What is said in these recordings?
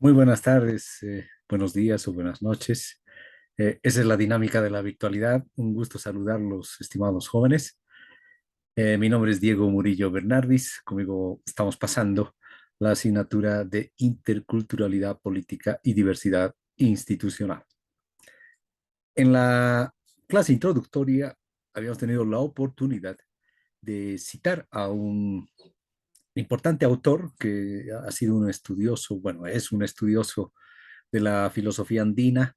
Muy buenas tardes, buenos días o buenas noches. Esa es la dinámica de la virtualidad. Un gusto saludar los estimados jóvenes. Mi nombre es Diego Murillo Bernardis. Conmigo estamos pasando la asignatura de Interculturalidad Política y Diversidad Institucional. En la clase introductoria habíamos tenido la oportunidad de citar a un importante autor que ha sido un estudioso, bueno, es un estudioso de la filosofía andina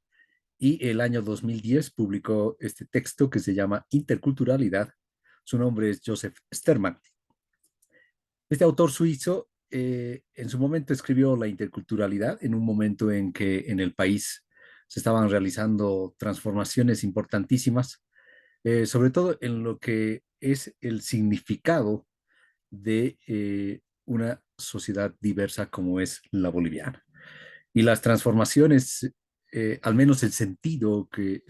y el año 2010 publicó este texto que se llama Interculturalidad. Su nombre es Joseph Sterman. Este autor suizo en su momento escribió la interculturalidad en un momento en que en el país se estaban realizando transformaciones importantísimas, sobre todo en lo que es el significado de una sociedad diversa como es la boliviana. Y las transformaciones, al menos el sentido que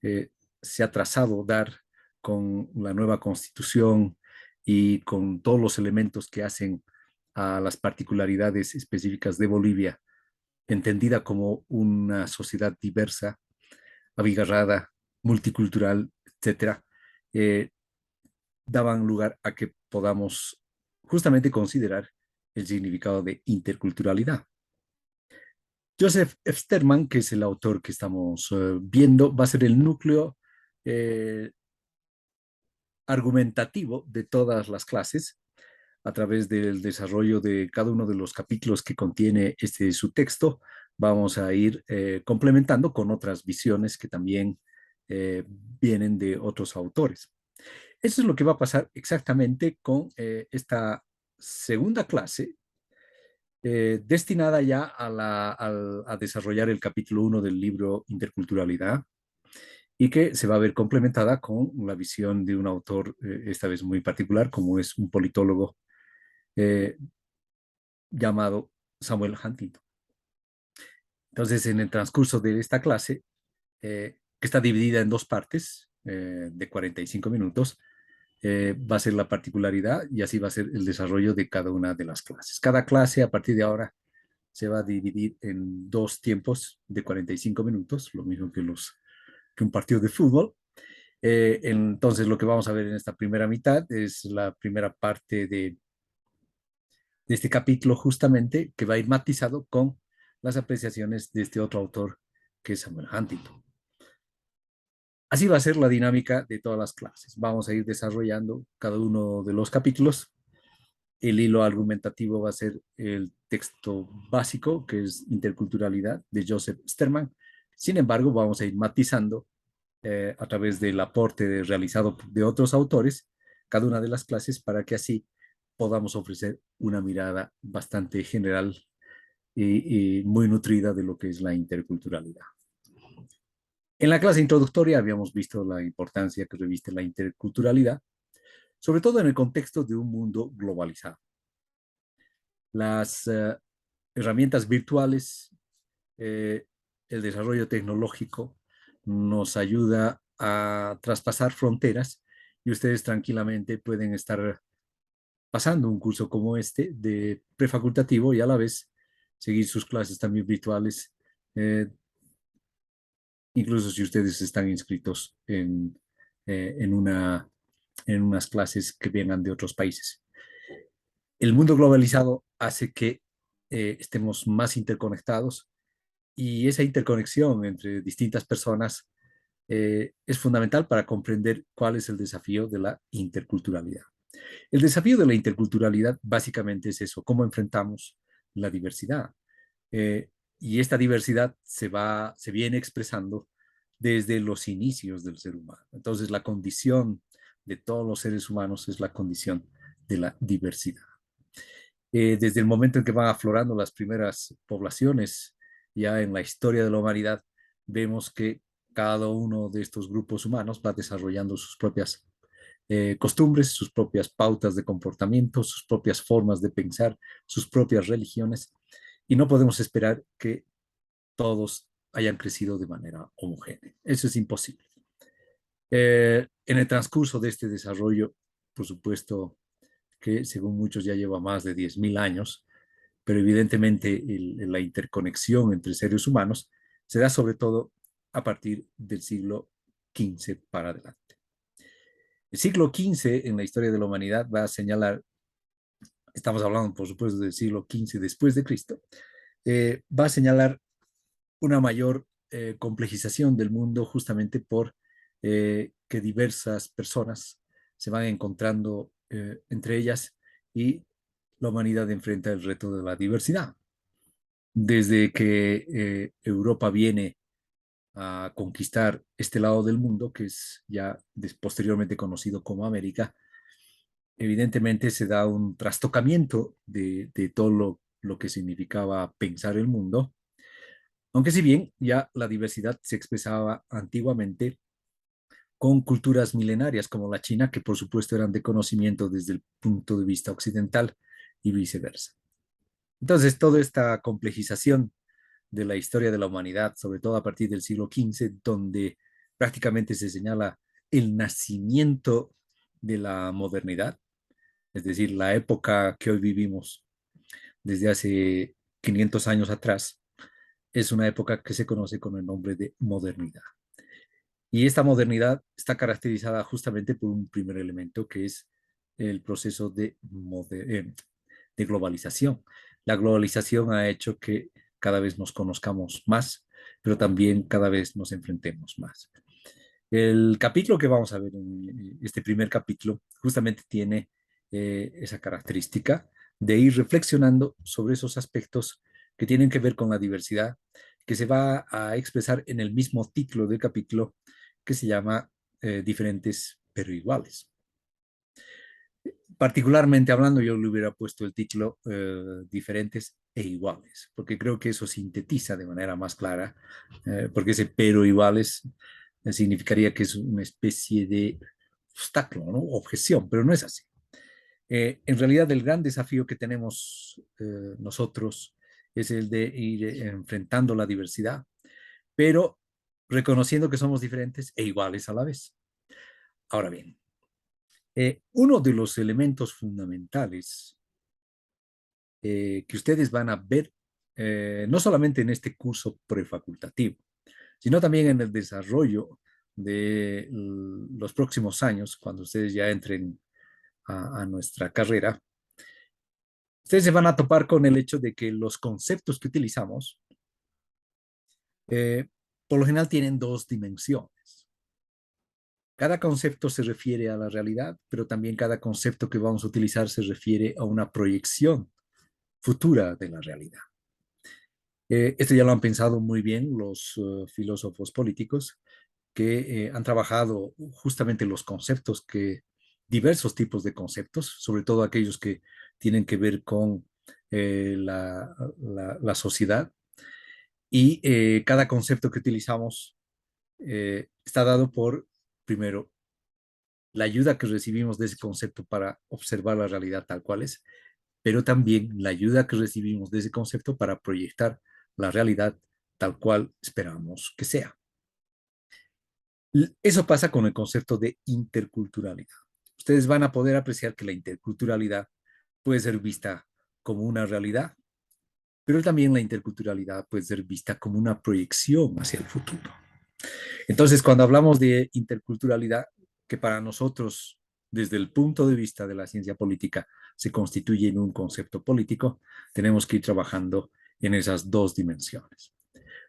eh, se ha trazado dar con la nueva constitución y con todos los elementos que hacen a las particularidades específicas de Bolivia, entendida como una sociedad diversa, abigarrada, multicultural, etcétera, eh, daban lugar a que podamos justamente considerar el significado de interculturalidad. Joseph Sterman, que es el autor que estamos viendo, va a ser el núcleo eh, argumentativo de todas las clases a través del desarrollo de cada uno de los capítulos que contiene su texto. Vamos a ir complementando con otras visiones que también vienen de otros autores. Eso es lo que va a pasar exactamente con esta segunda clase destinada ya a desarrollar el capítulo 1 del libro Interculturalidad y que se va a ver complementada con la visión de un autor, esta vez muy particular, como es un politólogo eh, llamado Samuel Huntington. Entonces, en el transcurso de esta clase, que está dividida en dos partes de 45 minutos, va a ser la particularidad y así va a ser el desarrollo de cada una de las clases. Cada clase a partir de ahora se va a dividir en dos tiempos de 45 minutos, lo mismo que un partido de fútbol. Entonces, lo que vamos a ver en esta primera mitad es la primera parte de este capítulo justamente que va a ir matizado con las apreciaciones de este otro autor que es Samuel Huntington. Así va a ser la dinámica de todas las clases. Vamos a ir desarrollando cada uno de los capítulos. El hilo argumentativo va a ser el texto básico, que es Interculturalidad, de Joseph Sterman. Sin embargo, vamos a ir matizando a través del aporte realizado de otros autores cada una de las clases para que así podamos ofrecer una mirada bastante general y muy nutrida de lo que es la interculturalidad. En la clase introductoria habíamos visto la importancia que reviste la interculturalidad, sobre todo en el contexto de un mundo globalizado. Las herramientas virtuales, eh, el desarrollo tecnológico nos ayuda a traspasar fronteras y ustedes tranquilamente pueden estar pasando un curso como este de prefacultativo y a la vez seguir sus clases también virtuales, eh, incluso si ustedes están inscritos en, una, en unas clases que vengan de otros países. El mundo globalizado hace que estemos más interconectados y esa interconexión entre distintas personas es fundamental para comprender cuál es el desafío de la interculturalidad. El desafío de la interculturalidad básicamente es eso, cómo enfrentamos la diversidad. Eh, y esta diversidad se viene expresando desde los inicios del ser humano. Entonces, la condición de todos los seres humanos es la condición de la diversidad. Desde el momento en que van aflorando las primeras poblaciones, ya en la historia de la humanidad, vemos que cada uno de estos grupos humanos va desarrollando sus propias costumbres, sus propias pautas de comportamiento, sus propias formas de pensar, sus propias religiones, y no podemos esperar que todos hayan crecido de manera homogénea. Eso es imposible. En el transcurso de este desarrollo, por supuesto que según muchos ya lleva más de 10.000 años, pero evidentemente la interconexión entre seres humanos se da sobre todo a partir del siglo XV para adelante. El siglo XV en la historia de la humanidad va a señalar, estamos hablando por supuesto del siglo XV después de Cristo, va a señalar una mayor complejización del mundo justamente por que diversas personas se van encontrando entre ellas y la humanidad enfrenta el reto de la diversidad. Desde que Europa viene a conquistar este lado del mundo, que es ya posteriormente conocido como América, evidentemente se da un trastocamiento de todo lo que significaba pensar el mundo, aunque si bien ya la diversidad se expresaba antiguamente con culturas milenarias como la China, que por supuesto eran de conocimiento desde el punto de vista occidental y viceversa. Entonces, toda esta complejización de la historia de la humanidad, sobre todo a partir del siglo XV, donde prácticamente se señala el nacimiento de la modernidad, es decir, la época que hoy vivimos desde hace 500 años atrás, es una época que se conoce con el nombre de modernidad. Y esta modernidad está caracterizada justamente por un primer elemento que es el proceso de globalización. La globalización ha hecho que cada vez nos conozcamos más, pero también cada vez nos enfrentemos más. El capítulo que vamos a ver en este primer capítulo justamente tiene esa característica de ir reflexionando sobre esos aspectos que tienen que ver con la diversidad, que se va a expresar en el mismo título del capítulo que se llama Diferentes pero iguales. Particularmente hablando, yo le hubiera puesto el título Diferentes e iguales, porque creo que eso sintetiza de manera más clara, porque ese pero iguales significaría que es una especie de obstáculo, ¿no? Objeción, pero no es así. En realidad, el gran desafío que tenemos nosotros es el de ir enfrentando la diversidad, pero reconociendo que somos diferentes e iguales a la vez. Ahora bien, uno de los elementos fundamentales que ustedes van a ver, no solamente en este curso prefacultativo, sino también en el desarrollo de los próximos años, cuando ustedes ya entren a nuestra carrera, ustedes se van a topar con el hecho de que los conceptos que utilizamos, eh, por lo general, tienen dos dimensiones. Cada concepto se refiere a la realidad, pero también cada concepto que vamos a utilizar se refiere a una proyección futura de la realidad. Esto ya lo han pensado muy bien los filósofos políticos que han trabajado justamente los conceptos diversos tipos de conceptos, sobre todo aquellos que tienen que ver con la sociedad. Y cada concepto que utilizamos está dado por, primero, la ayuda que recibimos de ese concepto para observar la realidad tal cual es, pero también la ayuda que recibimos de ese concepto para proyectar la realidad tal cual esperamos que sea. Eso pasa con el concepto de interculturalidad. Ustedes van a poder apreciar que la interculturalidad puede ser vista como una realidad, pero también la interculturalidad puede ser vista como una proyección hacia el futuro. Entonces, cuando hablamos de interculturalidad, que para nosotros, desde el punto de vista de la ciencia política, se constituye en un concepto político, tenemos que ir trabajando en esas dos dimensiones.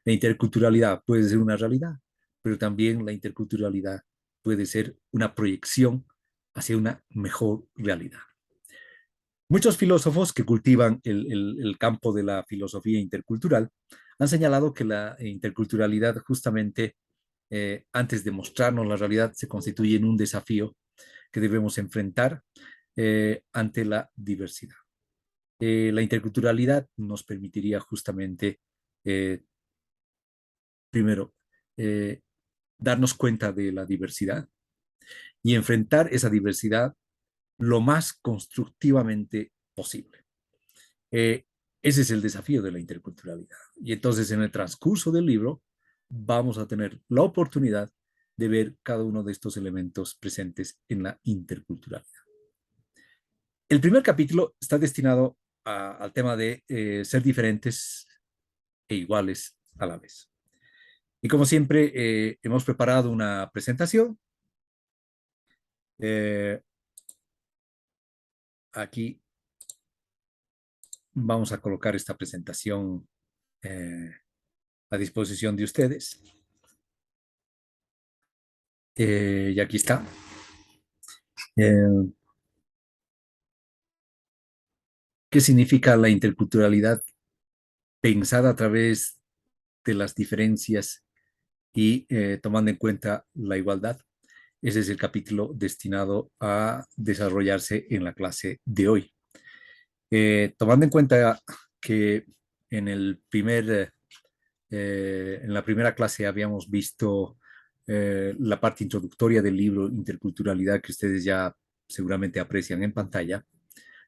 La interculturalidad puede ser una realidad, pero también la interculturalidad puede ser una proyección hacia una mejor realidad. Muchos filósofos que cultivan el campo de la filosofía intercultural han señalado que la interculturalidad justamente antes de mostrarnos la realidad se constituye en un desafío que debemos enfrentar ante la diversidad. La interculturalidad nos permitiría justamente, primero, eh, darnos cuenta de la diversidad y enfrentar esa diversidad lo más constructivamente posible. Ese es el desafío de la interculturalidad. Y entonces en el transcurso del libro vamos a tener la oportunidad de ver cada uno de estos elementos presentes en la interculturalidad. El primer capítulo está destinado al tema de ser diferentes e iguales a la vez. Y como siempre, hemos preparado una presentación. Eh, Aquí vamos a colocar esta presentación eh, a disposición de ustedes. Y aquí está. Eh, ¿Qué significa la interculturalidad pensada a través de las diferencias y tomando en cuenta la igualdad? Ese es el capítulo destinado a desarrollarse en la clase de hoy. Tomando en cuenta que en en la primera clase habíamos visto la parte introductoria del libro Interculturalidad que ustedes ya seguramente aprecian en pantalla.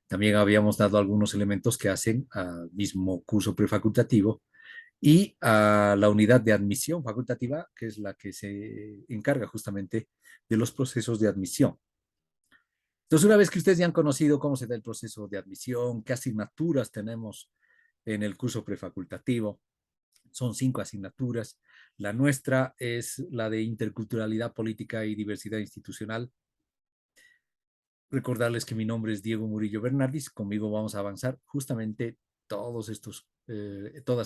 También habíamos dado algunos elementos que hacen al mismo curso prefacultativo y a la unidad de admisión facultativa, que es la que se encarga justamente de los procesos de admisión. Entonces, una vez que ustedes ya han conocido cómo se da el proceso de admisión, qué asignaturas tenemos en el curso prefacultativo, son 5 asignaturas. La nuestra es la de interculturalidad política y diversidad institucional. Recordarles que mi nombre es Diego Murillo Bernardis. Conmigo vamos a avanzar justamente todas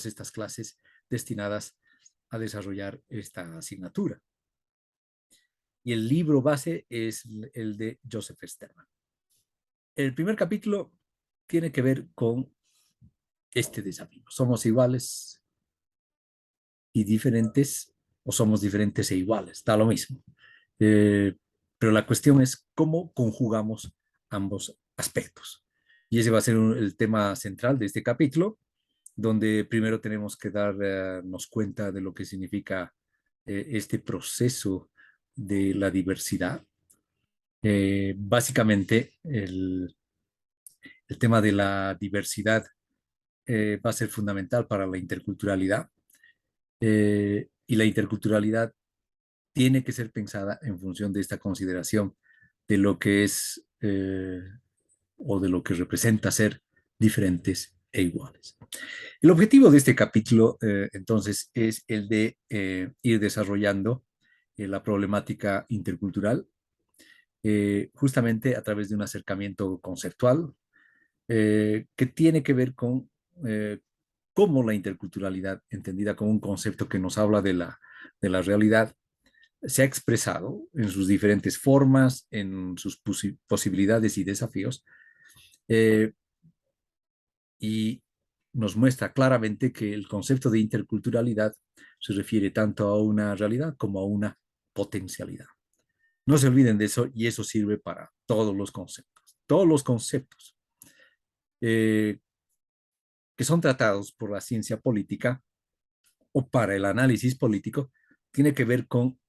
estas clases destinadas a desarrollar esta asignatura. Y el libro base es el de Joseph Sterman. El primer capítulo tiene que ver con este desafío. ¿Somos iguales y diferentes o somos diferentes e iguales? Da lo mismo. Eh, pero la cuestión es cómo conjugamos ambos aspectos. Y ese va a ser el tema central de este capítulo, donde primero tenemos que darnos cuenta de lo que significa este proceso de la diversidad. Básicamente, el tema de la diversidad va a ser fundamental para la interculturalidad y la interculturalidad tiene que ser pensada en función de esta consideración de lo que es o de lo que representa ser diferentes e iguales. El objetivo de este capítulo, entonces, es el de ir desarrollando la problemática intercultural, justamente a través de un acercamiento conceptual que tiene que ver con eh, cómo la interculturalidad, entendida como un concepto que nos habla de la realidad, se ha expresado en sus diferentes formas, en sus posibilidades y desafíos, eh, y nos muestra claramente que el concepto de interculturalidad se refiere tanto a una realidad como a una potencialidad. No se olviden de eso y eso sirve para todos los conceptos. Todos los conceptos eh, que son tratados por la ciencia política o para el análisis político tiene que ver con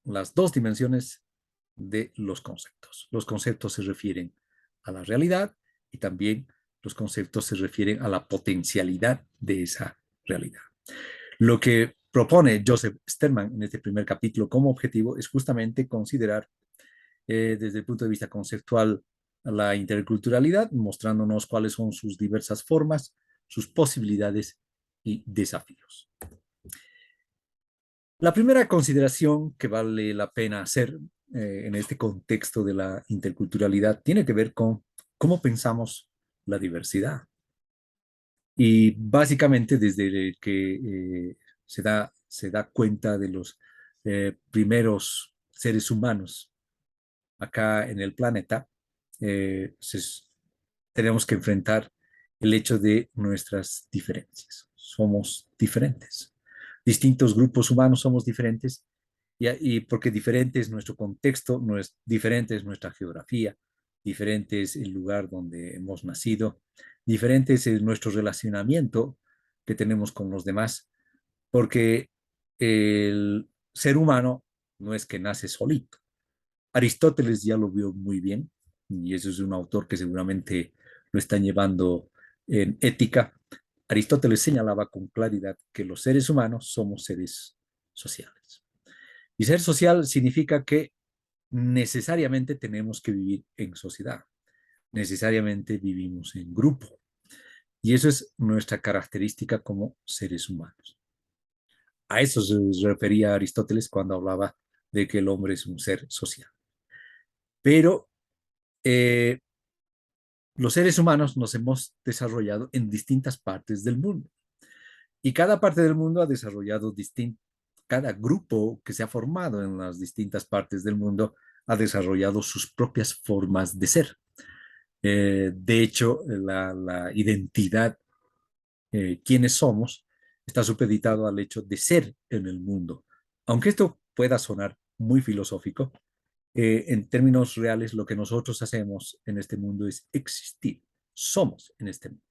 las dos dimensiones de los conceptos. Los conceptos se refieren a la realidad y también los conceptos se refieren a la potencialidad de esa realidad. Lo que propone Joseph Sterman en este primer capítulo como objetivo es justamente considerar desde el punto de vista conceptual la interculturalidad, mostrándonos cuáles son sus diversas formas, sus posibilidades y desafíos. La primera consideración que vale la pena hacer en este contexto de la interculturalidad tiene que ver con cómo pensamos la diversidad. Y básicamente desde que se da cuenta de los primeros seres humanos acá en el planeta, eh, se, tenemos que enfrentar el hecho de nuestras diferencias. Somos diferentes. Distintos grupos humanos somos diferentes y porque diferente es nuestro contexto, no es, diferente es nuestra geografía, diferente es el lugar donde hemos nacido, diferente es nuestro relacionamiento que tenemos con los demás, porque el ser humano no es que nace solito. Aristóteles ya lo vio muy bien, y eso es un autor que seguramente lo están llevando en ética. Aristóteles señalaba con claridad que los seres humanos somos seres sociales. Y ser social significa que necesariamente tenemos que vivir en sociedad, necesariamente vivimos en grupo. Y eso es nuestra característica como seres humanos. A eso se refería Aristóteles cuando hablaba de que el hombre es un ser social. Pero eh, los seres humanos nos hemos desarrollado en distintas partes del mundo y cada parte del mundo ha desarrollado cada grupo que se ha formado en las distintas partes del mundo ha desarrollado sus propias formas de ser. De hecho, la identidad, quiénes somos, está supeditado al hecho de ser en el mundo. Aunque esto pueda sonar muy filosófico, en términos reales lo que nosotros hacemos en este mundo es existir. Somos en este mundo.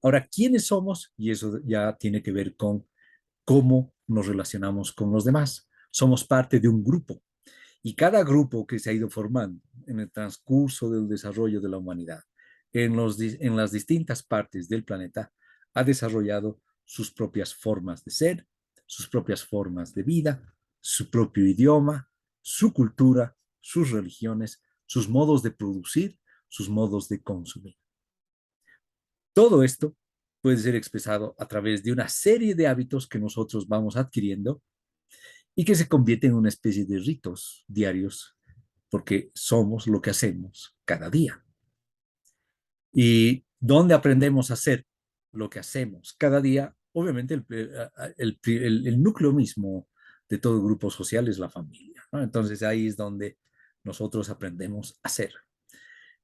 Ahora, ¿quiénes somos? Y eso ya tiene que ver con cómo nos relacionamos con los demás. Somos parte de un grupo y cada grupo que se ha ido formando en el transcurso del desarrollo de la humanidad en las distintas partes del planeta ha desarrollado sus propias formas de ser, sus propias formas de vida, su propio idioma, su cultura, sus religiones, sus modos de producir, sus modos de consumir. Todo esto puede ser expresado a través de una serie de hábitos que nosotros vamos adquiriendo y que se convierten en una especie de ritos diarios porque somos lo que hacemos cada día. ¿Y dónde aprendemos a hacer lo que hacemos cada día? Obviamente el núcleo mismo de todo grupo social es la familia, ¿no? Entonces ahí es donde nosotros aprendemos a hacer.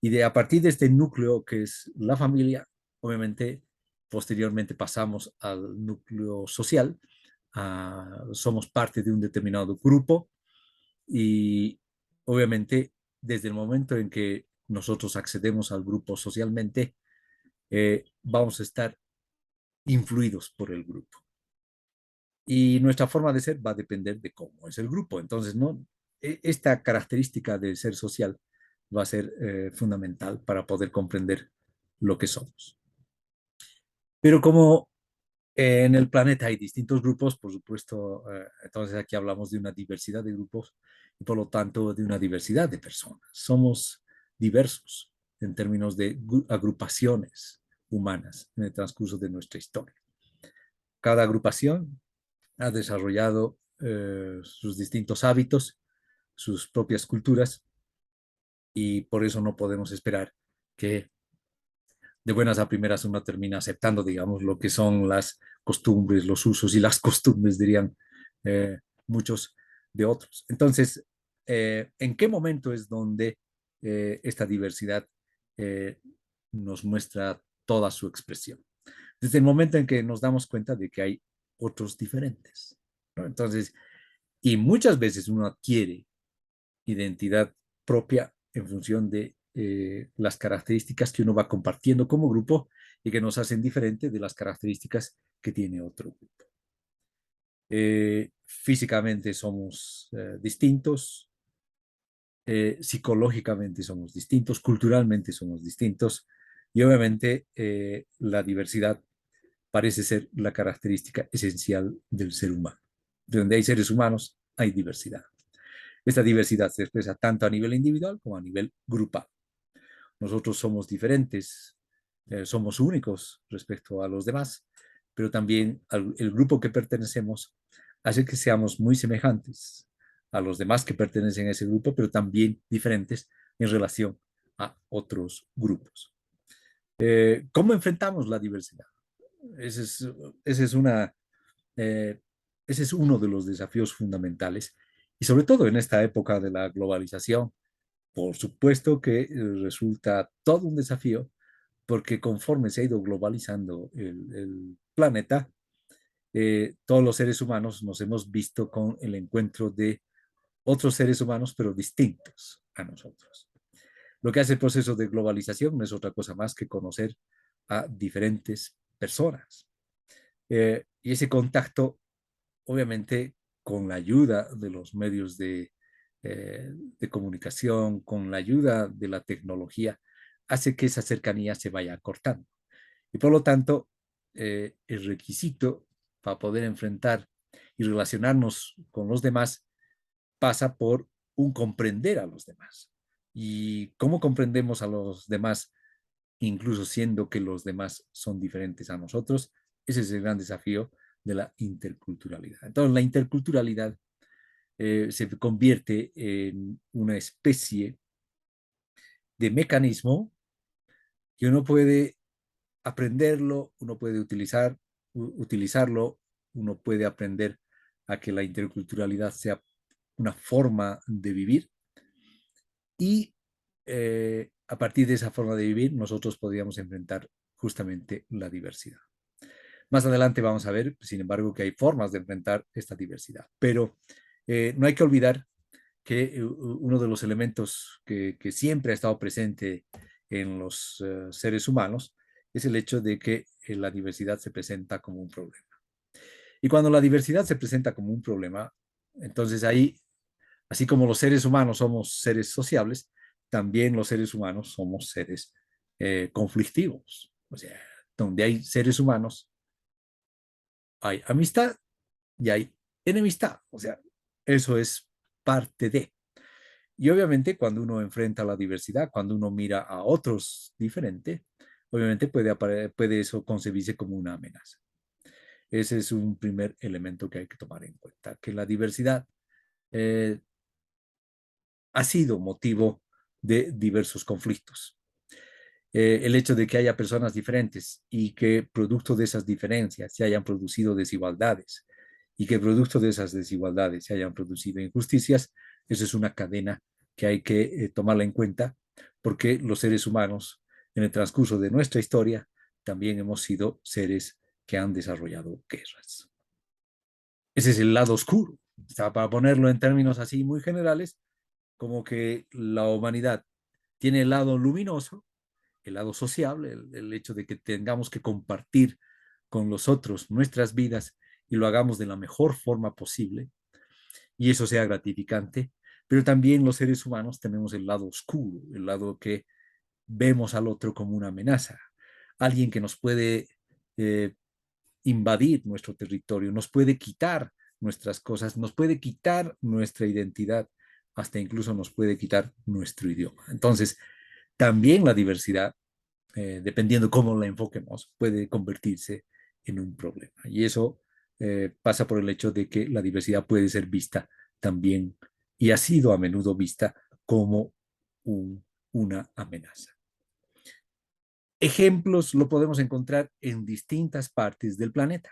Y a partir de este núcleo que es la familia, obviamente posteriormente pasamos al núcleo social, somos parte de un determinado grupo y obviamente desde el momento en que nosotros accedemos al grupo socialmente, vamos a estar influidos por el grupo. Y nuestra forma de ser va a depender de cómo es el grupo. Entonces, ¿no? Esta característica del ser social va a ser fundamental para poder comprender lo que somos. Pero como en el planeta hay distintos grupos, por supuesto, entonces aquí hablamos de una diversidad de grupos y por lo tanto de una diversidad de personas. Somos diversos en términos de agrupaciones humanas en el transcurso de nuestra historia. Cada agrupación ha desarrollado sus distintos hábitos, sus propias culturas y por eso no podemos esperar que de buenas a primeras uno termina aceptando, digamos, lo que son las costumbres, los usos y las costumbres, dirían eh, muchos de otros. Entonces, ¿en qué momento es donde esta diversidad eh, nos muestra toda su expresión? Desde el momento en que nos damos cuenta de que hay otros diferentes, ¿no? Entonces, y muchas veces uno adquiere identidad propia en función de las características que uno va compartiendo como grupo y que nos hacen diferente de las características que tiene otro grupo. Físicamente somos distintos, psicológicamente somos distintos, culturalmente somos distintos y obviamente la diversidad parece ser la característica esencial del ser humano. De donde hay seres humanos, hay diversidad. Esta diversidad se expresa tanto a nivel individual como a nivel grupal. Nosotros somos diferentes, somos únicos respecto a los demás, pero también el grupo que pertenecemos hace que seamos muy semejantes a los demás que pertenecen a ese grupo, pero también diferentes en relación a otros grupos. ¿Cómo enfrentamos la diversidad? Ese es, ese es una, eh, ese es uno de los desafíos fundamentales y sobre todo en esta época de la globalización, por supuesto que resulta todo un desafío porque conforme se ha ido globalizando el planeta, todos los seres humanos nos hemos visto con el encuentro de otros seres humanos, pero distintos a nosotros. Lo que hace el proceso de globalización no es otra cosa más que conocer a diferentes personas. Y ese contacto, obviamente, con la ayuda de los medios de comunicación, con la ayuda de la tecnología, hace que esa cercanía se vaya acortando. Y por lo tanto, el requisito para poder enfrentar y relacionarnos con los demás pasa por un comprender a los demás. ¿Y cómo comprendemos a los demás? incluso siendo que los demás son diferentes a nosotros. Ese es el gran desafío de la interculturalidad. Entonces, la interculturalidad se convierte en una especie de mecanismo que uno puede aprenderlo, uno puede utilizarlo, uno puede aprender a que la interculturalidad sea una forma de vivir y a partir de esa forma de vivir nosotros podríamos enfrentar justamente la diversidad. Más adelante vamos a ver, sin embargo, que hay formas de enfrentar esta diversidad, pero no hay que olvidar que uno de los elementos que siempre ha estado presente en los seres humanos es el hecho de que la diversidad se presenta como un problema. Y cuando la diversidad se presenta como un problema, entonces ahí, así como los seres humanos somos seres sociables, también los seres humanos somos seres conflictivos. O sea, donde hay seres humanos, hay amistad y hay enemistad. O sea, eso es parte de. Y obviamente cuando uno enfrenta la diversidad, cuando uno mira a otros diferente, obviamente puede eso concebirse como una amenaza. Ese es un primer elemento que hay que tomar en cuenta, que la diversidad eh, ha sido motivo de diversos conflictos. El hecho de que haya personas diferentes y que producto de esas diferencias se hayan producido desigualdades y que producto de esas desigualdades se hayan producido injusticias, eso es una cadena que hay que tomarla en cuenta porque los seres humanos en el transcurso de nuestra historia también hemos sido seres que han desarrollado guerras. Ese es el lado oscuro. O sea, para ponerlo en términos así muy generales, como que la humanidad tiene el lado luminoso, el lado sociable, el hecho de que tengamos que compartir con los otros nuestras vidas y lo hagamos de la mejor forma posible y eso sea gratificante, pero también los seres humanos tenemos el lado oscuro, el lado que vemos al otro como una amenaza, alguien que nos puede eh, invadir nuestro territorio, nos puede quitar nuestras cosas, nos puede quitar nuestra identidad, hasta incluso nos puede quitar nuestro idioma. Entonces, también la diversidad, dependiendo cómo la enfoquemos, puede convertirse en un problema. Y eso pasa por el hecho de que la diversidad puede ser vista también y ha sido a menudo vista como una amenaza. Ejemplos lo podemos encontrar en distintas partes del planeta.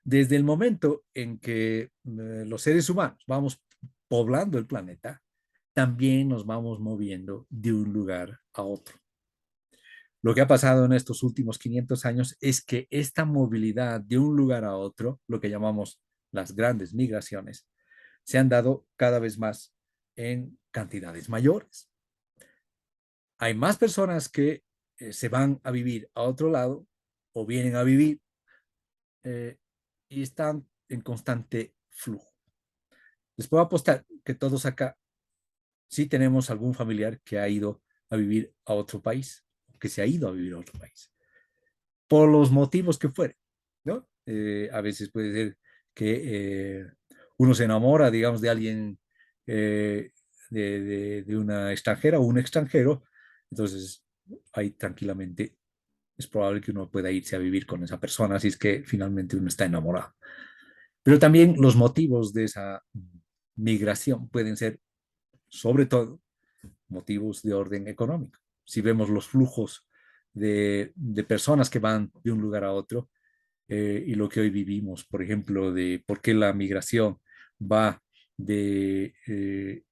Desde el momento en que los seres humanos vamos poblando el planeta, también nos vamos moviendo de un lugar a otro. Lo que ha pasado en estos últimos 500 años es que esta movilidad de un lugar a otro, lo que llamamos las grandes migraciones, se han dado cada vez más en cantidades mayores. Hay más personas que se van a vivir a otro lado o vienen a vivir eh, y están en constante flujo. Les puedo apostar que todos acá sí tenemos algún familiar que ha ido a vivir a otro país, que se ha ido a vivir a otro país, por los motivos que fueren, ¿no? A veces puede ser que uno se enamora, digamos, de alguien, de una extranjera o un extranjero, entonces ahí tranquilamente es probable que uno pueda irse a vivir con esa persona si es que finalmente uno está enamorado. Pero también los motivos de esa migración pueden ser, sobre todo, motivos de orden económico. Si vemos los flujos de personas que van de un lugar a otro y lo que hoy vivimos, por ejemplo, de por qué la migración va de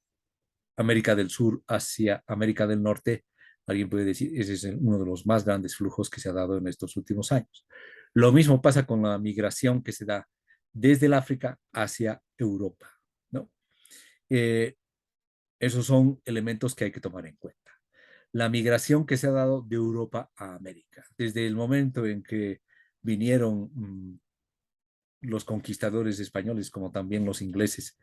América del Sur hacia América del Norte, alguien puede decir, ese es uno de los más grandes flujos que se ha dado en estos últimos años. Lo mismo pasa con la migración que se da desde el África hacia Europa, ¿no? Eh, esos son elementos que hay que tomar en cuenta. La migración que se ha dado de Europa a América, desde el momento en que vinieron los conquistadores españoles, como también los ingleses,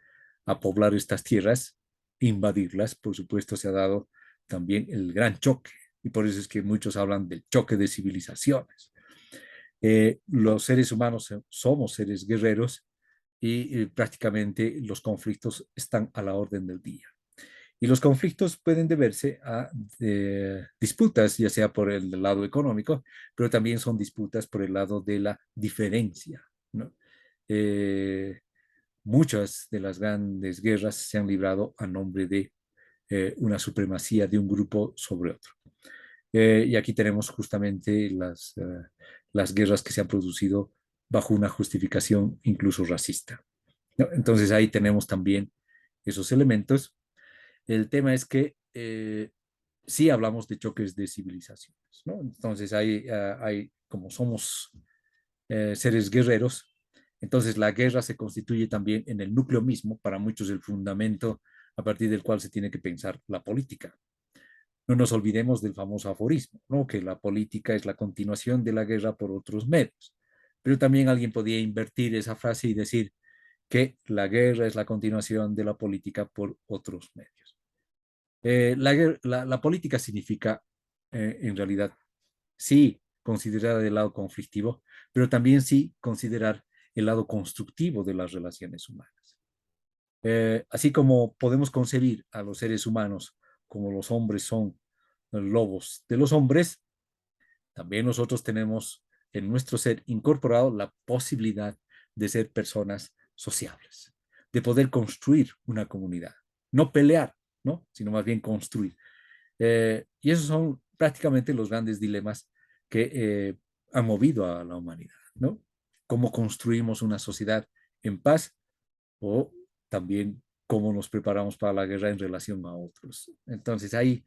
a poblar estas tierras, invadirlas, por supuesto, se ha dado también el gran choque. Y por eso es que muchos hablan del choque de civilizaciones. Los seres humanos somos seres guerreros y prácticamente los conflictos están a la orden del día. Y los conflictos pueden deberse a disputas, ya sea por el lado económico, pero también son disputas por el lado de la diferencia, ¿no? Eh, Muchas de las grandes guerras se han librado a nombre de una supremacía de un grupo sobre otro. Y aquí tenemos justamente las guerras que se han producido bajo una justificación incluso racista, ¿no? Entonces ahí tenemos también esos elementos. El tema es que sí hablamos de choques de civilizaciones, ¿no? Entonces hay como somos seres guerreros, entonces la guerra se constituye también en el núcleo mismo, para muchos el fundamento a partir del cual se tiene que pensar la política. No nos olvidemos del famoso aforismo, ¿no? Que la política es la continuación de la guerra por otros medios. Pero también alguien podía invertir esa frase y decir que la guerra es la continuación de la política por otros medios. La política significa, en realidad, sí considerar el lado conflictivo, pero también sí considerar el lado constructivo de las relaciones humanas. Así como podemos concebir a los seres humanos como los hombres son lobos de los hombres, también nosotros tenemos en nuestro ser incorporado la posibilidad de ser personas sociables, de poder construir una comunidad, no pelear, ¿no? Sino más bien construir. Y esos son prácticamente los grandes dilemas que han movido a la humanidad, ¿no? Cómo construimos una sociedad en paz o también cómo nos preparamos para la guerra en relación a otros. Entonces, ahí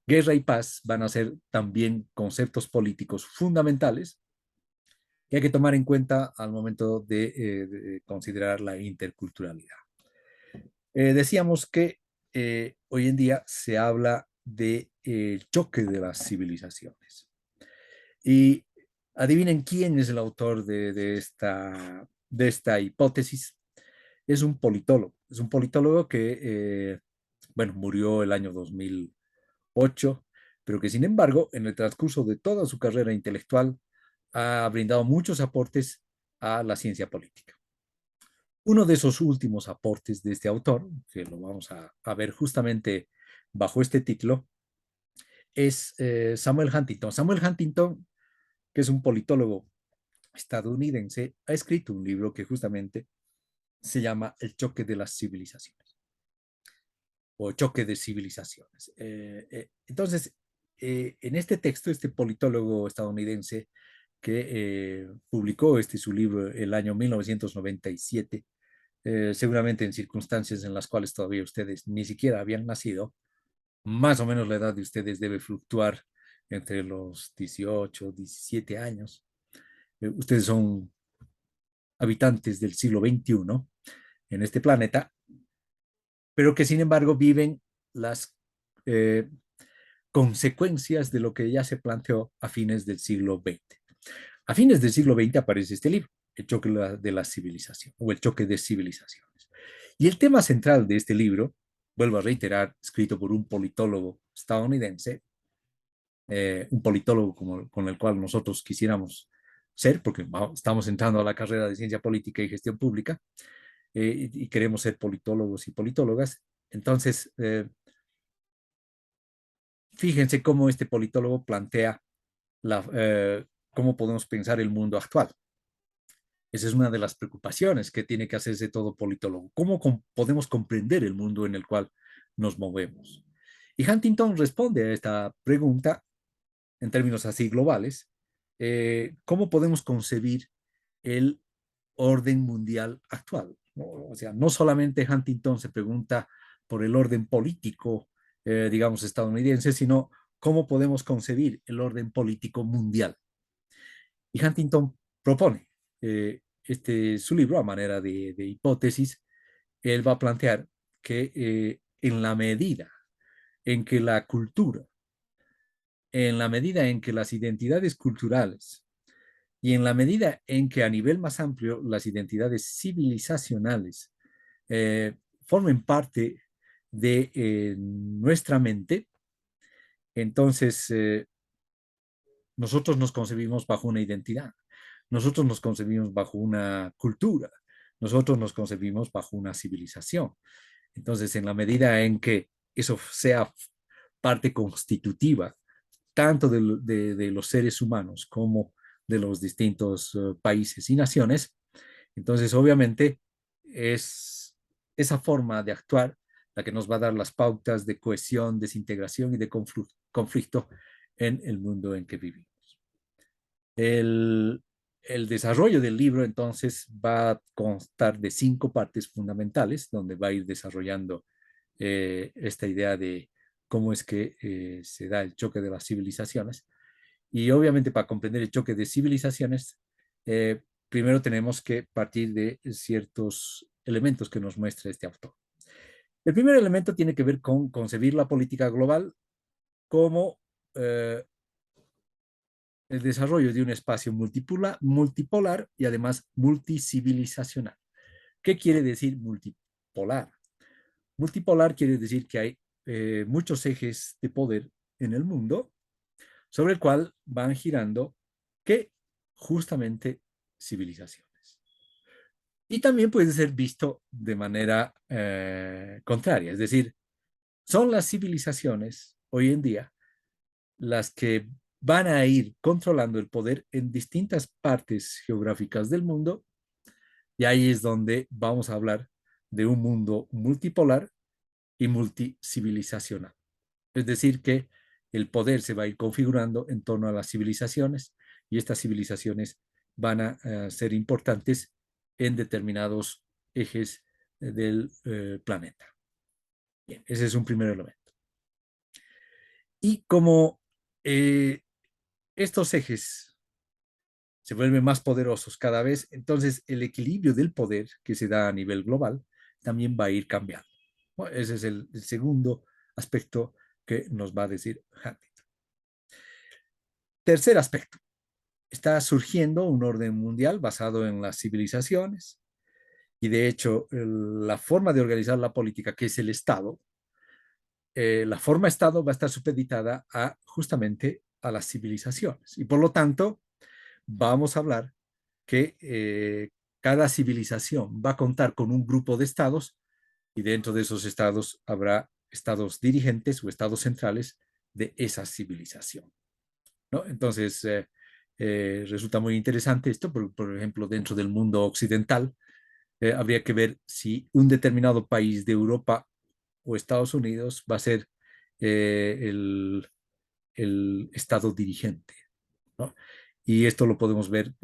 guerra y paz van a ser también conceptos políticos fundamentales que hay que tomar en cuenta al momento de considerar la interculturalidad. Decíamos que hoy en día se habla de choque de las civilizaciones. Y adivinen quién es el autor de esta hipótesis. Es un politólogo que, bueno, murió el año 2008, pero que sin embargo, en el transcurso de toda su carrera intelectual, ha brindado muchos aportes a la ciencia política. Uno de esos últimos aportes de este autor, que lo vamos a ver justamente bajo este título, es Samuel Huntington. Samuel Huntington, que es un politólogo estadounidense, ha escrito un libro que justamente se llama El choque de las civilizaciones o choque de civilizaciones. Entonces, en este texto, este politólogo estadounidense que publicó su libro el año 1997, seguramente en circunstancias en las cuales todavía ustedes ni siquiera habían nacido, más o menos la edad de ustedes debe fluctuar entre los 18, 17 años. Ustedes son habitantes del siglo XXI en este planeta, pero que sin embargo viven las eh, consecuencias de lo que ya se planteó a fines del siglo XX. A fines del siglo XX aparece este libro, El choque de la civilización o El choque de civilizaciones. Y el tema central de este libro, vuelvo a reiterar, escrito por un politólogo estadounidense, un politólogo con el cual nosotros quisiéramos ser, porque estamos entrando a la carrera de ciencia política y gestión pública, y queremos ser politólogos y politólogas. Entonces, fíjense cómo este politólogo plantea cómo podemos pensar el mundo actual. Esa es una de las preocupaciones que tiene que hacerse todo politólogo. ¿Cómo podemos comprender el mundo en el cual nos movemos? Y Huntington responde a esta pregunta en términos así globales. ¿Cómo podemos concebir el orden mundial actual? O sea, no solamente Huntington se pregunta por el orden político, digamos, estadounidense, sino cómo podemos concebir el orden político mundial. Y Huntington propone su libro a manera de hipótesis. Él va a plantear que en la medida en que la cultura, en la medida en que las identidades culturales y en la medida en que a nivel más amplio las identidades civilizacionales formen parte de nuestra mente, entonces nosotros nos concebimos bajo una identidad, nosotros nos concebimos bajo una cultura, nosotros nos concebimos bajo una civilización. Entonces, en la medida en que eso sea parte constitutiva tanto de los seres humanos como de los distintos países y naciones. Entonces, obviamente, es esa forma de actuar la que nos va a dar las pautas de cohesión, desintegración y de conflicto en el mundo en que vivimos. El, el desarrollo del libro entonces va a constar de 5 partes fundamentales, donde va a ir desarrollando esta idea de cómo es que se da el choque de las civilizaciones. Y obviamente para comprender el choque de civilizaciones, primero tenemos que partir de ciertos elementos que nos muestra este autor. El primer elemento tiene que ver con concebir la política global como el desarrollo de un espacio multipolar y además multicivilizacional. ¿Qué quiere decir multipolar? Multipolar quiere decir que hay muchos ejes de poder en el mundo sobre el cual van girando que justamente civilizaciones. Y también puede ser visto de manera contraria, es decir, son las civilizaciones hoy en día las que van a ir controlando el poder en distintas partes geográficas del mundo, y ahí es donde vamos a hablar de un mundo multipolar y multicivilizacional. Es decir, que el poder se va a ir configurando en torno a las civilizaciones, y estas civilizaciones van a ser importantes en determinados ejes del planeta. Bien, ese es un primer elemento. Y como eh, estos ejes se vuelven más poderosos cada vez, entonces el equilibrio del poder que se da a nivel global también va a ir cambiando. Bueno, ese es el segundo aspecto que nos va a decir Huntington. Tercer aspecto, está surgiendo un orden mundial basado en las civilizaciones, y de hecho la forma de organizar la política, que es el Estado, la forma Estado va a estar supeditada a justamente a las civilizaciones, y por lo tanto vamos a hablar que cada civilización va a contar con un grupo de estados, y dentro de esos estados habrá estados dirigentes o estados centrales de esa civilización, ¿no? Entonces, resulta muy interesante esto, por ejemplo, dentro del mundo occidental, habría que ver si un determinado país de Europa o Estados Unidos va a ser el estado dirigente, ¿no? Y esto lo podemos ver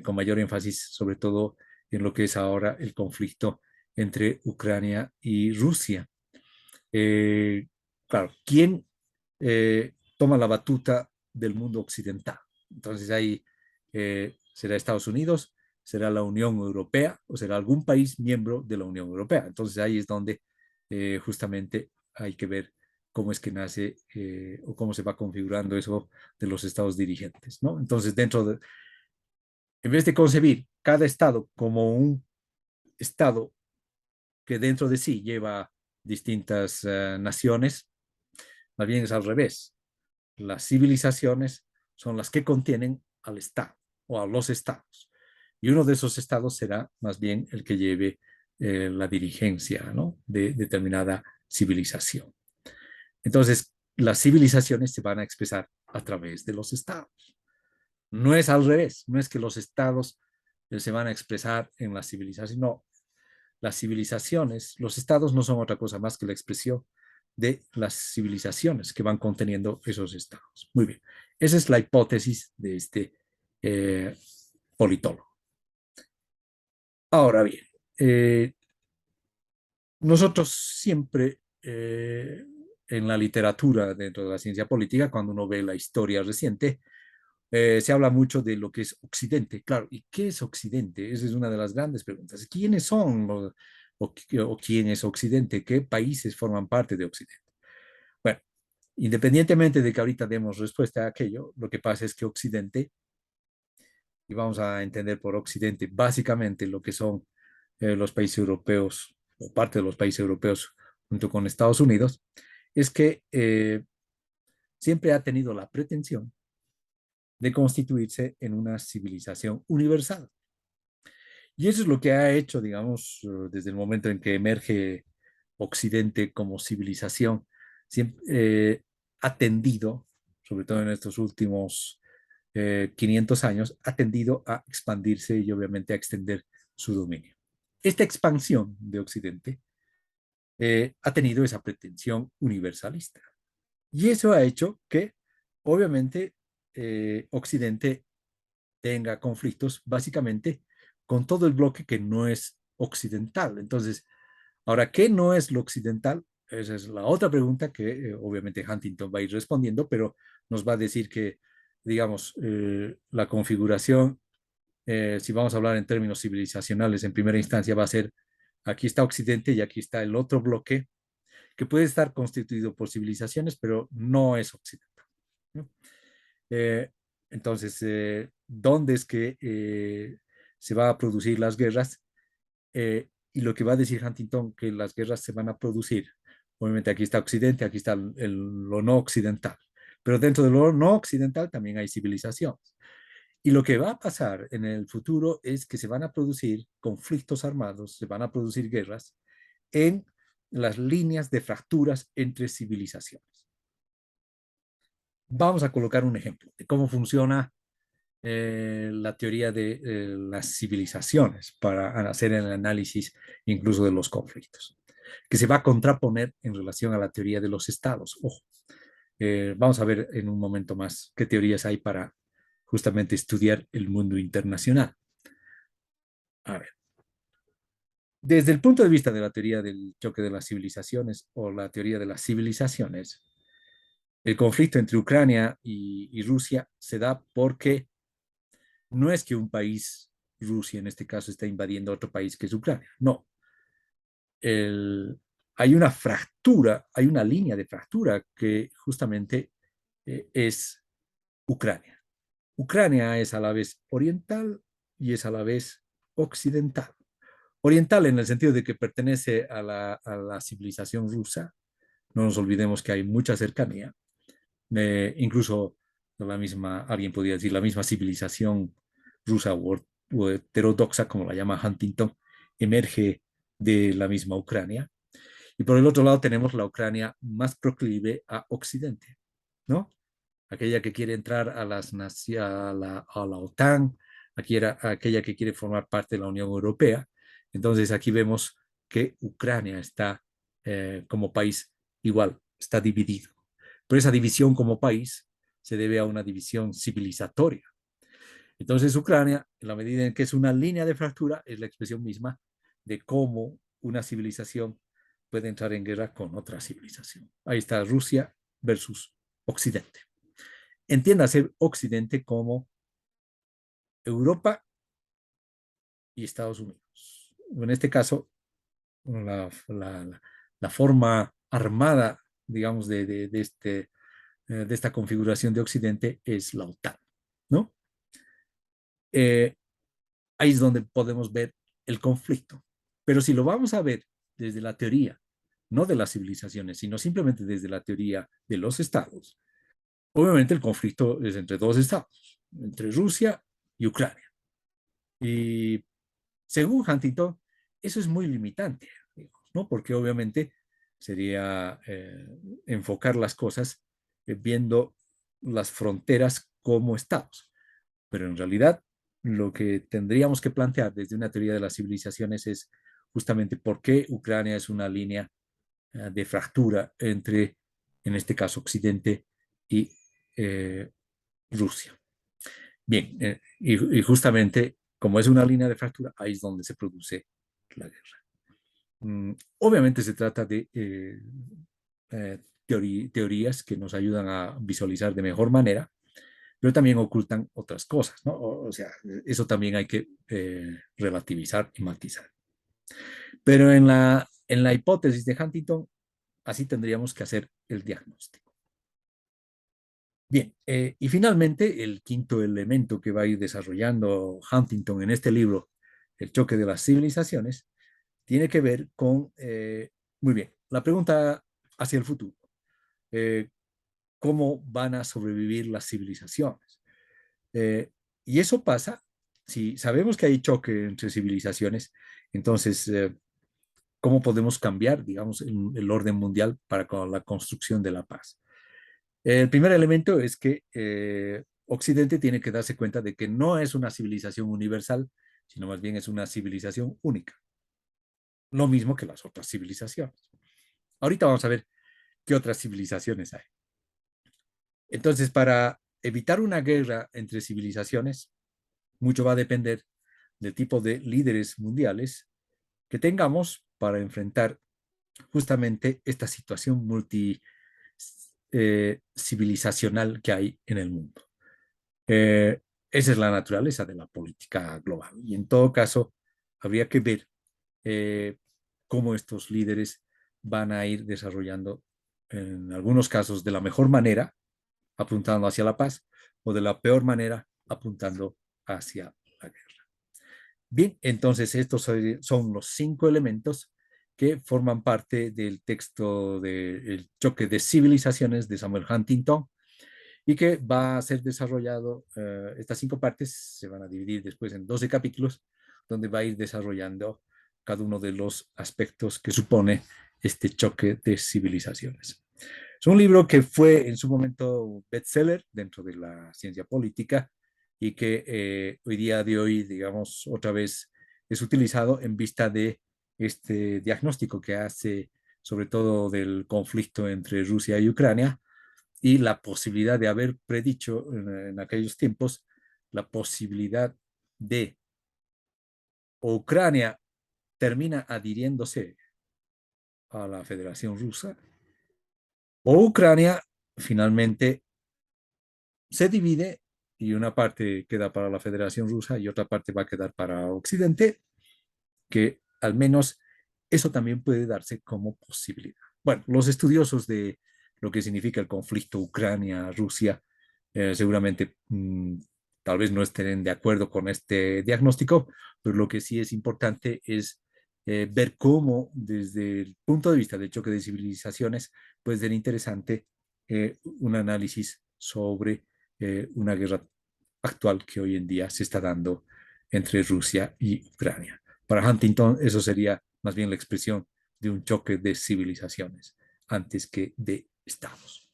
con mayor énfasis, sobre todo en lo que es ahora el conflicto entre Ucrania y Rusia. Eh, claro, ¿quién toma la batuta del mundo occidental? Entonces ahí será Estados Unidos, será la Unión Europea o será algún país miembro de la Unión Europea. Entonces ahí es donde justamente hay que ver cómo es que nace o cómo se va configurando eso de los estados dirigentes, ¿no? Entonces, en vez de concebir cada estado como un estado que dentro de sí lleva distintas naciones, más bien es al revés. Las civilizaciones son las que contienen al Estado o a los estados. Y uno de esos estados será más bien el que lleve la dirigencia, ¿no?, de determinada civilización. Entonces, las civilizaciones se van a expresar a través de los estados. No es al revés, no es que los estados se van a expresar en las civilizaciones, no. Las civilizaciones, los estados no son otra cosa más que la expresión de las civilizaciones que van conteniendo esos estados. Muy bien, esa es la hipótesis de este eh, politólogo. Ahora bien, nosotros siempre en la literatura dentro de la ciencia política, cuando uno ve la historia reciente, se habla mucho de lo que es Occidente. Claro, ¿y qué es Occidente? Esa es una de las grandes preguntas. ¿Quiénes son o quién es Occidente? ¿Qué países forman parte de Occidente? Bueno, independientemente de que ahorita demos respuesta a aquello, lo que pasa es que Occidente, y vamos a entender por Occidente básicamente lo que son los países europeos o parte de los países europeos junto con Estados Unidos, es que siempre ha tenido la pretensión de constituirse en una civilización universal. Y eso es lo que ha hecho, digamos, desde el momento en que emerge Occidente como civilización, siempre, ha tendido, sobre todo en estos últimos 500 años, ha tendido a expandirse y obviamente a extender su dominio. Esta expansión de Occidente ha tenido esa pretensión universalista. Y eso ha hecho que, obviamente, Occidente tenga conflictos básicamente con todo el bloque que no es occidental. Entonces, ahora, ¿qué no es lo occidental? Esa es la otra pregunta que obviamente Huntington va a ir respondiendo, pero nos va a decir que, digamos, la configuración, si vamos a hablar en términos civilizacionales, en primera instancia va a ser, aquí está Occidente y aquí está el otro bloque, que puede estar constituido por civilizaciones, pero no es occidental, ¿no? Eh, entonces, ¿dónde es que se va a producir las guerras? Y lo que va a decir Huntington, que las guerras se van a producir. Obviamente aquí está Occidente, aquí está lo no occidental, pero dentro de lo no occidental también hay civilizaciones. Y lo que va a pasar en el futuro es que se van a producir conflictos armados, se van a producir guerras en las líneas de fracturas entre civilizaciones. Vamos a colocar un ejemplo de cómo funciona la teoría de las civilizaciones para hacer el análisis incluso de los conflictos, que se va a contraponer en relación a la teoría de los estados. Ojo, vamos a ver en un momento más qué teorías hay para justamente estudiar el mundo internacional. A ver, desde el punto de vista de la teoría del choque de las civilizaciones o la teoría de las civilizaciones, el conflicto entre Ucrania y Rusia se da porque no es que un país, Rusia en este caso, está invadiendo otro país que es Ucrania. No. El, hay una fractura, hay una línea de fractura que justamente es Ucrania. Ucrania es a la vez oriental y es a la vez occidental. Oriental en el sentido de que pertenece a la civilización rusa. No nos olvidemos que hay mucha cercanía. Incluso la misma, alguien podría decir, la misma civilización rusa o heterodoxa, como la llama Huntington, emerge de la misma Ucrania. Y por el otro lado tenemos la Ucrania más proclive a Occidente, ¿no? Aquella que quiere entrar a, a la OTAN, aquella que quiere formar parte de la Unión Europea. Entonces aquí vemos que Ucrania está como país igual, está dividido. Pero esa división como país se debe a una división civilizatoria. Entonces Ucrania, en la medida en que es una línea de fractura, es la expresión misma de cómo una civilización puede entrar en guerra con otra civilización. Ahí está Rusia versus Occidente. Entiéndase Occidente como Europa y Estados Unidos. En este caso, la forma armada, digamos, de esta configuración de Occidente es la OTAN, ¿no? Eh, ahí es donde podemos ver el conflicto. Pero si lo vamos a ver desde la teoría, no de las civilizaciones, sino simplemente desde la teoría de los estados, obviamente el conflicto es entre dos estados, entre Rusia y Ucrania. Y según Huntington, eso es muy limitante, ¿no? Porque obviamente sería enfocar las cosas viendo las fronteras como estados. Pero en realidad lo que tendríamos que plantear desde una teoría de las civilizaciones es justamente por qué Ucrania es una línea de fractura entre, en este caso, Occidente y Rusia. Bien, y justamente como es una línea de fractura, ahí es donde se produce la guerra. Obviamente se trata de teorías que nos ayudan a visualizar de mejor manera, pero también ocultan otras cosas, ¿no? O sea, eso también hay que relativizar y matizar. Pero en la hipótesis de Huntington, así tendríamos que hacer el diagnóstico. Bien, y finalmente el quinto elemento que va a ir desarrollando Huntington en este libro, El choque de las civilizaciones, tiene que ver con, muy bien, la pregunta hacia el futuro. Eh, ¿Cómo van a sobrevivir las civilizaciones? Eh, y eso pasa, si sabemos que hay choque entre civilizaciones, entonces cómo podemos cambiar, digamos, el orden mundial para con la construcción de la paz. El primer elemento es que Occidente tiene que darse cuenta de que no es una civilización universal, sino más bien es una civilización única, lo mismo que las otras civilizaciones. Ahorita vamos a ver qué otras civilizaciones hay. Entonces, para evitar una guerra entre civilizaciones, mucho va a depender del tipo de líderes mundiales que tengamos para enfrentar justamente esta situación multi civilizacional que hay en el mundo. Eh, Esa es la naturaleza de la política global. Y en todo caso, habría que ver eh, cómo estos líderes van a ir desarrollando, en algunos casos, de la mejor manera, apuntando hacia la paz, o de la peor manera, apuntando hacia la guerra. Bien, entonces estos son los 5 elementos que forman parte del texto del choque de civilizaciones de Samuel Huntington y que va a ser desarrollado, estas 5 partes se van a dividir después en 12 capítulos, donde va a ir desarrollando cada uno de los aspectos que supone este choque de civilizaciones. Es un libro que fue en su momento bestseller dentro de la ciencia política y que hoy día de hoy, digamos, otra vez es utilizado en vista de este diagnóstico que hace sobre todo del conflicto entre Rusia y Ucrania y la posibilidad de haber predicho en aquellos tiempos la posibilidad de Ucrania termina adhiriéndose a la Federación Rusa o Ucrania finalmente se divide y una parte queda para la Federación Rusa y otra parte va a quedar para Occidente, que al menos eso también puede darse como posibilidad. Bueno, los estudiosos de lo que significa el conflicto Ucrania-Rusia seguramente tal vez no estén de acuerdo con este diagnóstico, pero lo que sí es importante es ver cómo desde el punto de vista del choque de civilizaciones puede ser interesante un análisis sobre una guerra actual que hoy en día se está dando entre Rusia y Ucrania. Para Huntington eso sería más bien la expresión de un choque de civilizaciones antes que de estados.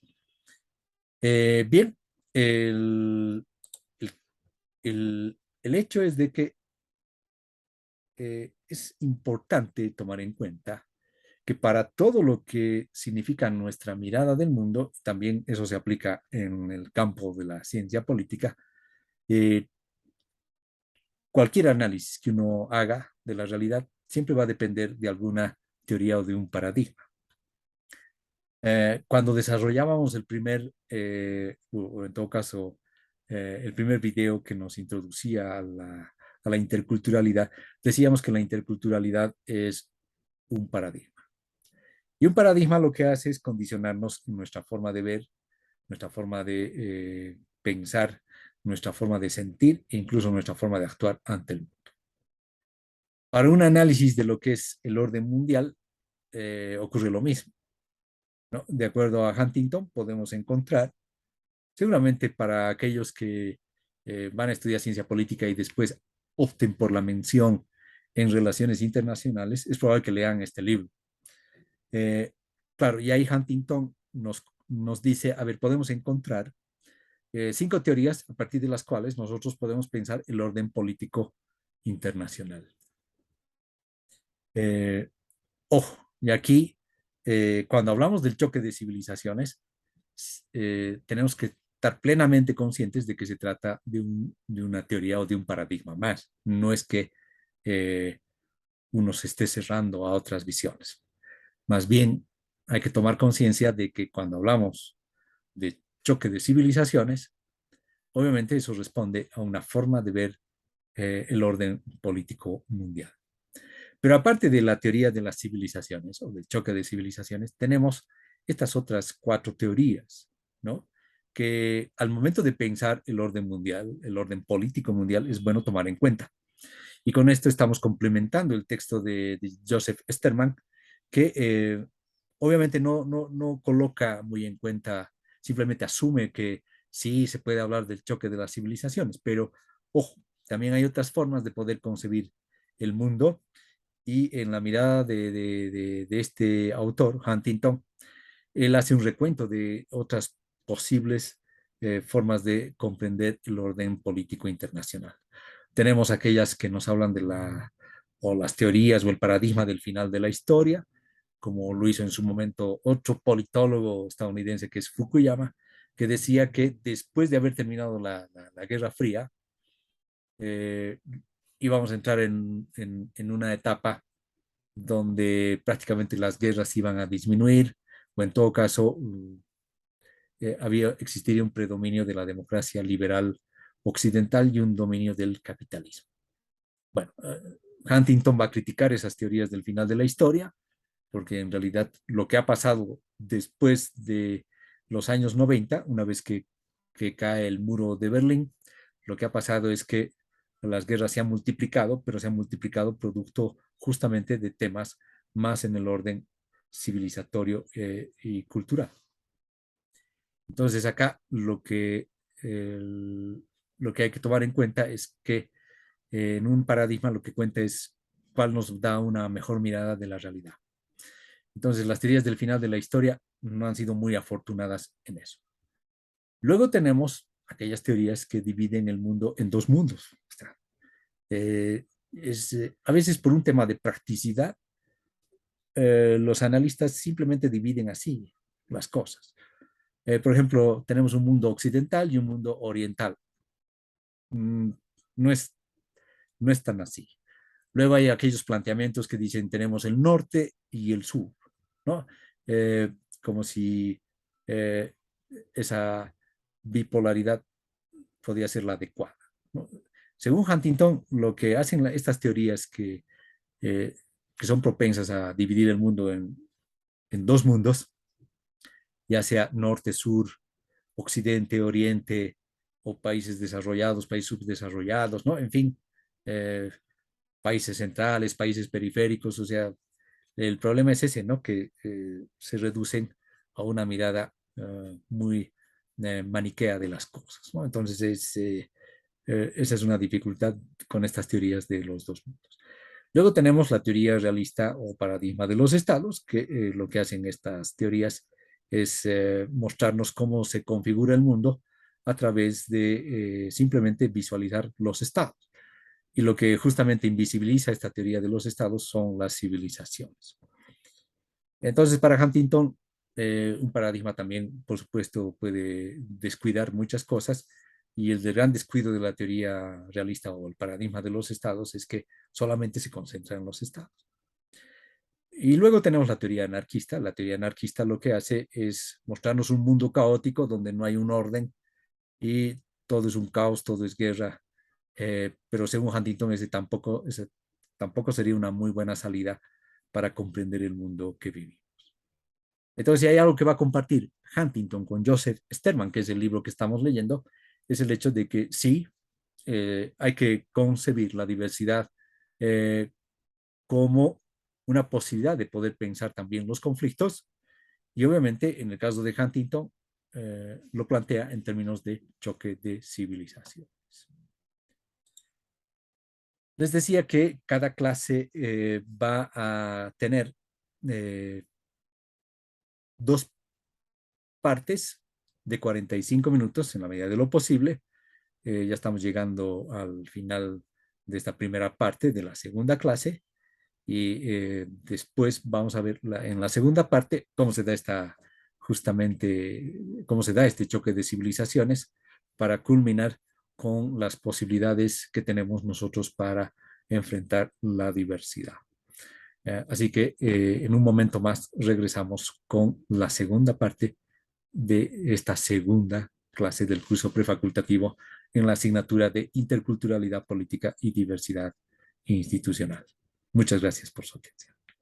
Bien, el, el, el, hecho es de que es importante tomar en cuenta que para todo lo que significa nuestra mirada del mundo, también eso se aplica en el campo de la ciencia política, eh, cualquier análisis que uno haga de la realidad siempre va a depender de alguna teoría o de un paradigma. Cuando desarrollábamos el primer, o en todo caso, el primer video que nos introducía a la interculturalidad, decíamos que la interculturalidad es un paradigma. Y un paradigma lo que hace es condicionarnos en nuestra forma de ver, nuestra forma de pensar, nuestra forma de sentir e incluso nuestra forma de actuar ante el mundo. Para un análisis de lo que es el orden mundial, ocurre lo mismo, ¿no? De acuerdo a Huntington, podemos encontrar, seguramente para aquellos que van a estudiar ciencia política y después opten por la mención en relaciones internacionales, es probable que lean este libro. Eh, claro, y ahí Huntington nos dice, a ver, podemos encontrar 5 teorías a partir de las cuales nosotros podemos pensar el orden político internacional. Eh, Ojo, y aquí, cuando hablamos del choque de civilizaciones, tenemos que estar plenamente conscientes de que se trata de una teoría o de un paradigma más. No es que uno se esté cerrando a otras visiones. Más bien, hay que tomar conciencia de que cuando hablamos de choque de civilizaciones, obviamente eso responde a una forma de ver el orden político mundial. Pero aparte de la teoría de las civilizaciones o del choque de civilizaciones, tenemos estas otras 4 teorías, ¿no? Que al momento de pensar el orden mundial, el orden político mundial, es bueno tomar en cuenta. Y con esto estamos complementando el texto de Joseph Esterman, que obviamente no coloca muy en cuenta, simplemente asume que sí se puede hablar del choque de las civilizaciones, pero ojo, también hay otras formas de poder concebir el mundo Y en la mirada de este autor, Huntington, él hace un recuento de otras posibles formas de comprender el orden político internacional. Tenemos aquellas que nos hablan de o las teorías o el paradigma del final de la historia, como lo hizo en su momento otro politólogo estadounidense que es Fukuyama, que decía que después de haber terminado la Guerra Fría, eh, íbamos a entrar en una etapa donde prácticamente las guerras iban a disminuir, o en todo caso existiría un predominio de la democracia liberal occidental y un dominio del capitalismo. Bueno, Huntington va a criticar esas teorías del final de la historia, porque en realidad lo que ha pasado después de los años 90, una vez que cae el muro de Berlín, lo que ha pasado es que las guerras se han multiplicado, pero se han multiplicado producto justamente de temas más en el orden civilizatorio y cultural. Entonces acá lo que hay que tomar en cuenta es que en un paradigma lo que cuenta es cuál nos da una mejor mirada de la realidad. Entonces las teorías del final de la historia no han sido muy afortunadas en eso. Luego tenemos aquellas teorías que dividen el mundo en dos mundos. A veces por un tema de practicidad, los analistas simplemente dividen así las cosas. Por ejemplo, tenemos un mundo occidental y un mundo oriental. Mm, no es, no es tan así. Luego hay aquellos planteamientos que dicen tenemos el norte y el sur, ¿no? Eh, como si eh, esa bipolaridad podía ser la adecuada, ¿no? Según Huntington, lo que hacen estas teorías eh, que son propensas a dividir el mundo en dos mundos, ya sea norte, sur, occidente, oriente, o países desarrollados, países subdesarrollados, ¿no? En fin, eh, países centrales, países periféricos, o sea, el problema es ese, ¿no? Que se reducen a una mirada muy maniquea de las cosas, ¿no? Entonces, esa es una dificultad con estas teorías de los dos mundos. Luego tenemos la teoría realista o paradigma de los estados, que lo que hacen estas teorías es mostrarnos cómo se configura el mundo a través de simplemente visualizar los estados. Y lo que justamente invisibiliza esta teoría de los estados son las civilizaciones. Entonces, para Huntington, un paradigma también, por supuesto, puede descuidar muchas cosas, y el gran descuido de la teoría realista o el paradigma de los estados es que solamente se concentra en los estados. Y luego tenemos la teoría anarquista. La teoría anarquista lo que hace es mostrarnos un mundo caótico donde no hay un orden y todo es un caos, todo es guerra, pero según Huntington ese tampoco sería una muy buena salida para comprender el mundo que vivimos. Entonces, si hay algo que va a compartir Huntington con Joseph Sterman, que es el libro que estamos leyendo, es el hecho de que sí, hay que concebir la diversidad eh, como una posibilidad de poder pensar también los conflictos, y obviamente en el caso de Huntington lo plantea en términos de choque de civilizaciones. Les decía que cada clase va a tener eh, dos partes de 45 minutos en la medida de lo posible. Ya estamos llegando al final de esta primera parte de la segunda clase, y después vamos a ver en la segunda parte cómo se da justamente, cómo se da este choque de civilizaciones para culminar con las posibilidades que tenemos nosotros para enfrentar la diversidad. Así que en un momento más regresamos con la segunda parte de esta segunda clase del curso prefacultativo en la asignatura de Interculturalidad Política y Diversidad Institucional. Muchas gracias por su atención.